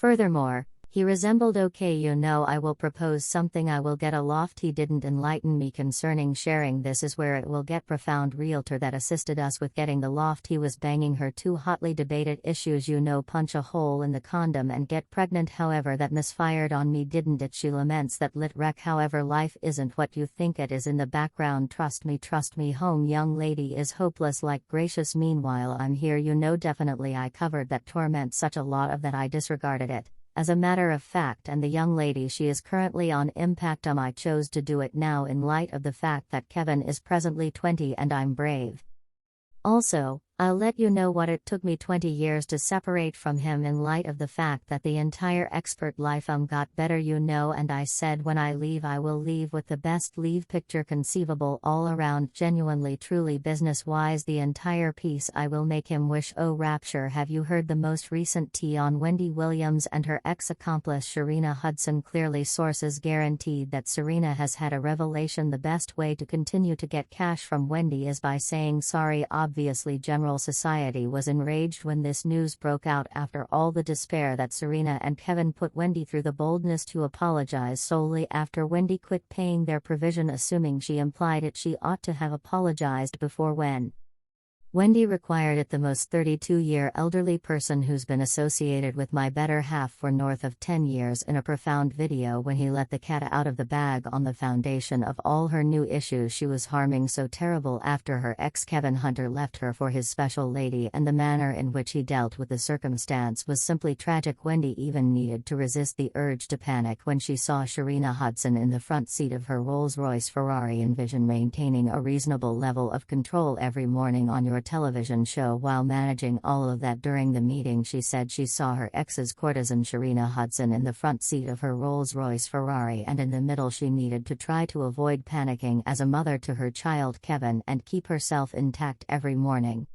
Furthermore, he resembled okay I will propose something I will get a loft he didn't enlighten me concerning sharing this is where it will get profound realtor that assisted us with getting the loft he was banging her two hotly debated issues punch a hole in the condom and get pregnant however that misfired on me didn't it she laments that lit wreck however life isn't what you think it is in the background trust me home young lady is hopeless like gracious meanwhile I'm here definitely I covered that torment such a lot of that I disregarded it. As a matter of fact and the young lady she is currently on impact I chose to do it now in light of the fact that Kevin is presently 20 and I'm brave. Also, I'll let you know what it took me 20 years to separate from him in light of the fact that the entire expert life got better and I said when I leave I will leave with the best leave picture conceivable all around genuinely truly business wise the entire piece I will make him wish oh rapture have you heard the most recent tea on Wendy Williams and her ex-accomplice Sharina Hudson clearly sources guaranteed that Sharina has had a revelation the best way to continue to get cash from Wendy is by saying sorry obviously general society was enraged when this news broke out after all the despair that Sharina and Kevin put Wendy through the boldness to apologize solely after Wendy quit paying their provision assuming she implied it she ought to have apologized before when Wendy required it the most 32-year elderly person who's been associated with my better half for north of 10 years in a profound video when he let the cat out of the bag on the foundation of all her new issues she was harming so terrible after her ex Kevin Hunter left her for his special lady and the manner in which he dealt with the circumstance was simply tragic Wendy even needed to resist the urge to panic when she saw Sharina Hudson in the front seat of her Rolls-Royce Ferrari envision maintaining a reasonable level of control every morning on your television show while managing all of that during the meeting she said she saw her ex's courtesan Sharina Hudson in the front seat of her Rolls-Royce Ferrari and in the middle she needed to try to avoid panicking as a mother to her child Kevin and keep herself intact every morning.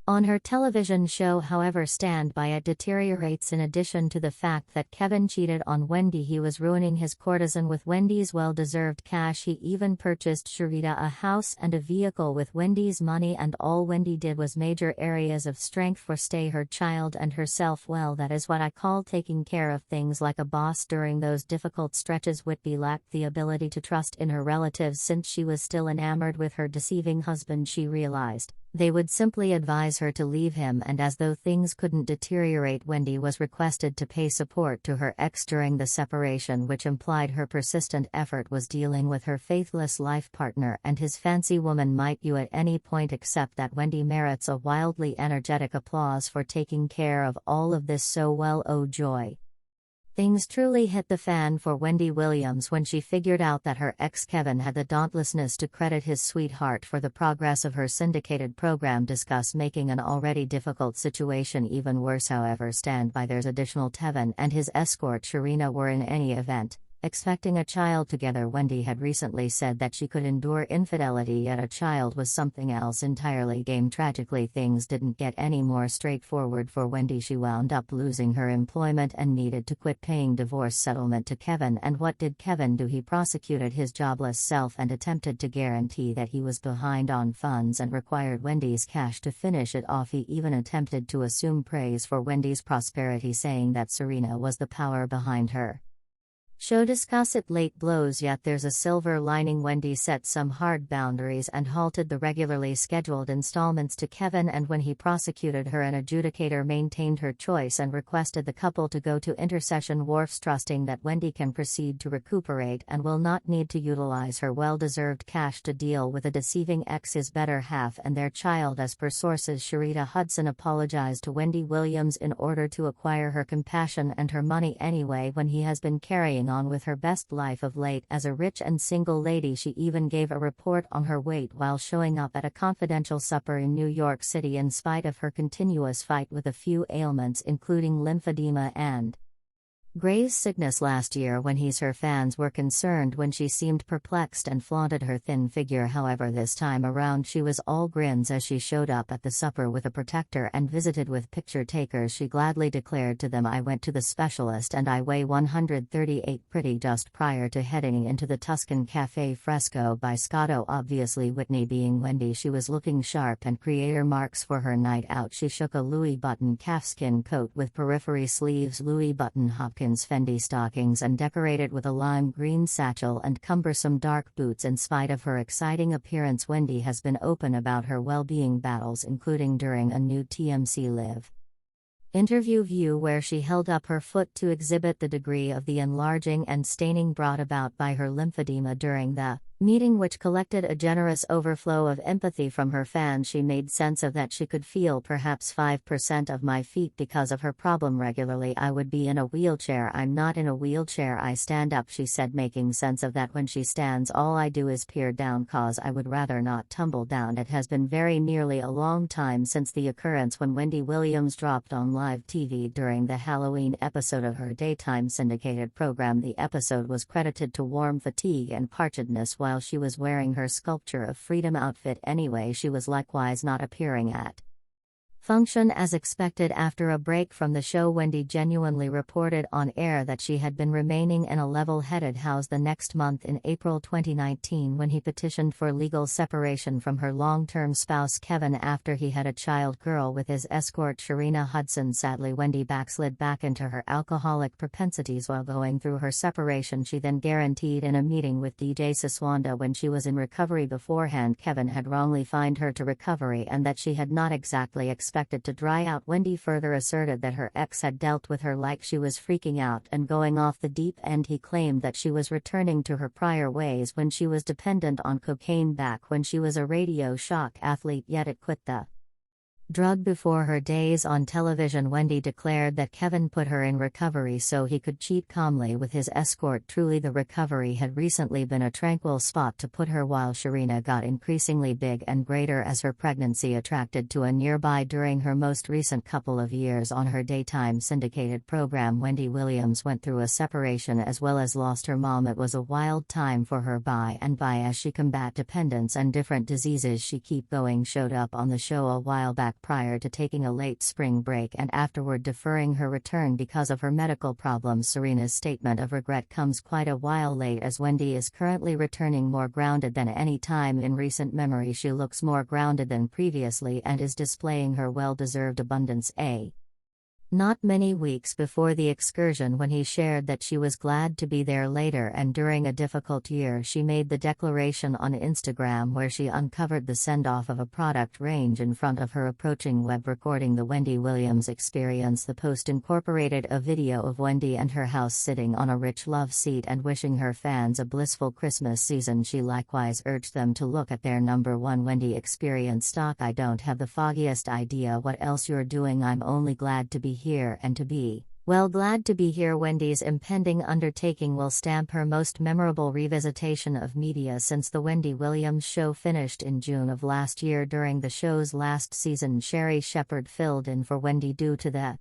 On her television show however Stand By It deteriorates in addition to the fact that Kevin cheated on Wendy he was ruining his courtesan with Wendy's well-deserved cash he even purchased Sharina a house and a vehicle with Wendy's money and all Wendy did was major areas of strength for stay her child and herself well that is what I call taking care of things like a boss during those difficult stretches Whitby lacked the ability to trust in her relatives since she was still enamored with her deceiving husband she realized they would simply advise her to leave him and as though things couldn't deteriorate Wendy was requested to pay support to her ex during the separation which implied her persistent effort was dealing with her faithless life partner and his fancy woman might you at any point accept that Wendy merits a wildly energetic applause for taking care of all of this so well oh joy. Things truly hit the fan for Wendy Williams when she figured out that her ex Kevin had the dauntlessness to credit his sweetheart for the progress of her syndicated program discuss making an already difficult situation even worse however Stand By There's additional Tevin and his escort Sharina were in any event expecting a child together Wendy had recently said that she could endure infidelity yet a child was something else entirely tragically things didn't get any more straightforward for Wendy she wound up losing her employment and needed to quit paying divorce settlement to Kevin and what did Kevin do he prosecuted his jobless self and attempted to guarantee that he was behind on funds and required Wendy's cash to finish it off he even attempted to assume praise for Wendy's prosperity saying that Sharina was the power behind her show discuss it late blows yet there's a silver lining Wendy set some hard boundaries and halted the regularly scheduled installments to Kevin and when he prosecuted her an adjudicator maintained her choice and requested the couple to go to intercession wharfs trusting that Wendy can proceed to recuperate and will not need to utilize her well-deserved cash to deal with a deceiving ex his better half and their child as per sources Sharina Hudson apologized to Wendy Williams in order to acquire her compassion and her money anyway when he has been carrying on with her best life of late as a rich and single lady she even gave a report on her weight while showing up at a confidential supper in New York City in spite of her continuous fight with a few ailments including lymphedema and Gray's sickness last year when her fans were concerned when she seemed perplexed and flaunted her thin figure. However, this time around she was all grins as she showed up at the supper with a protector and visited with picture takers. She gladly declared to them, "I went to the specialist and I weigh 138 pretty." Just prior to heading into the Tuscan Cafe Fresco by Scotto, obviously Whitney being Wendy, she was looking sharp and creator marks for her night out. She shook a Louis Button calfskin coat with periphery sleeves, Louis Button Hopkins Fendi stockings, and decorated with a lime green satchel and cumbersome dark boots. In spite of her exciting appearance, Wendy has been open about her well-being battles, including during a new TMC Live interview where she held up her foot to exhibit the degree of the enlarging and staining brought about by her lymphedema during the meeting, which collected a generous overflow of empathy from her fans. She made sense of that. She could feel perhaps 5% of my feet because of her problem regularly. I would be in a wheelchair. I'm not in a wheelchair. I stand up, she said, making sense of that. When she stands, all I do is peer down cause I would rather not tumble down. It has been very nearly a long time since the occurrence when Wendy Williams dropped on live TV during the Halloween episode of her daytime syndicated program. The episode was credited to warm fatigue and parchedness while she was wearing her Sculpture of Freedom outfit. Anyway, she was likewise not appearing at function as expected. After a break from the show, Wendy genuinely reported on air that she had been remaining in a level-headed house the next month in April 2019 when he petitioned for legal separation from her long-term spouse Kevin after he had a child girl with his escort Sharina Hudson. Sadly, Wendy backslid back into her alcoholic propensities while going through her separation. She then guaranteed in a meeting with DJ Siswanda when she was in recovery beforehand Kevin had wrongly fined her to recovery and that she had not exactly expected to dry out. Wendy further asserted that her ex had dealt with her like she was freaking out and going off the deep end. He claimed that she was returning to her prior ways when she was dependent on cocaine back when she was a Radio Shock athlete, yet it quit the drug before her days on television. Wendy declared that Kevin put her in recovery so he could cheat calmly with his escort. Truly, the recovery had recently been a tranquil spot to put her while Sharina got increasingly big and greater as her pregnancy attracted to a nearby. During her most recent couple of years on her daytime syndicated program, Wendy Williams went through a separation as well as lost her mom. It was a wild time for her by and by as she combat dependence and different diseases. She keep going showed up on the show a while back prior to taking a late spring break and afterward deferring her return because of her medical problems. Serena's statement of regret comes quite a while late as Wendy is currently returning more grounded than any time in recent memory. She looks more grounded than previously and is displaying her well-deserved abundance. Not many weeks before the excursion when he shared that she was glad to be there later and during a difficult year, she made the declaration on Instagram where she uncovered the send-off of a product range in front of her approaching web recording. The Wendy Williams Experience. The post incorporated a video of Wendy and her house sitting on a rich love seat and wishing her fans a blissful Christmas season. She likewise urged them to look at their #1 Wendy Experience stock. "I don't have the foggiest idea what else you're doing. I'm only glad to be here and to be, well, glad to be here." Wendy's impending undertaking will stamp her most memorable revisitation of media since the Wendy Williams show finished in June of last year. During the show's last season, Sherry Shepherd filled in for Wendy due to the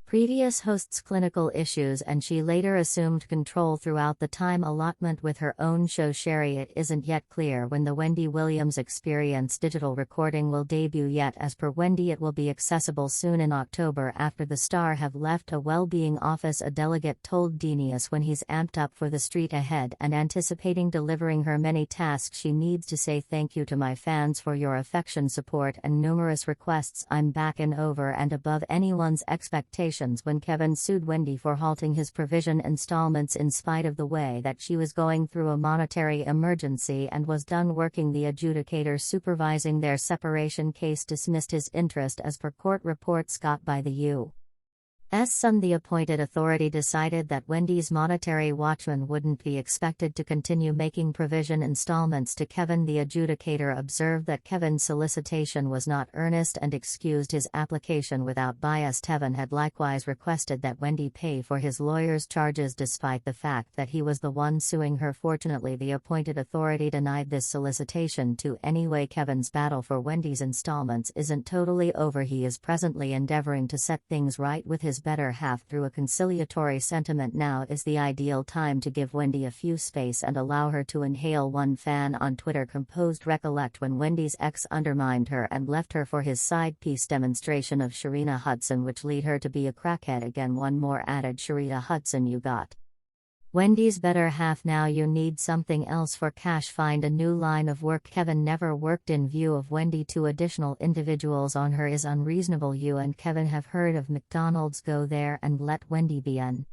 previous host's clinical issues, and she later assumed control throughout the time allotment with her own show Sherry. It isn't yet clear when the Wendy Williams Experience digital recording will debut yet. As per Wendy, it will be accessible soon in October after the star have left a well-being office, a delegate told Denius when he's amped up for the street ahead and anticipating delivering her many tasks. She needs to say thank you to my fans for your affection, support and numerous requests. I'm back and over and above anyone's expectations. When Kevin sued Wendy for halting his provision installments in spite of the way that she was going through a monetary emergency and was done working, the adjudicator supervising their separation case dismissed his interest. As per court reports got by the U.S. Sun, the appointed authority decided that Wendy's monetary watchman wouldn't be expected to continue making provision installments to Kevin. The adjudicator observed that Kevin's solicitation was not earnest and excused his application without bias. Kevin had likewise requested that Wendy pay for his lawyer's charges despite the fact that he was the one suing her. Fortunately, the appointed authority denied this solicitation too. Anyway, Kevin's battle for Wendy's installments isn't totally over. He is presently endeavoring to set things right with his better half through a conciliatory sentiment. Now is the ideal time to give Wendy a few space and allow her to inhale. One fan on Twitter composed, recollect when Wendy's ex undermined her and left her for his side piece demonstration of Sharina Hudson, which lead her to be a crackhead again. One more added, Sharina Hudson, you got Wendy's better half now. You need something else for cash. Find a new line of work. Kevin never worked. In view of Wendy, 2 additional individuals on her is unreasonable. You and Kevin have heard of McDonald's. Go there and let Wendy be an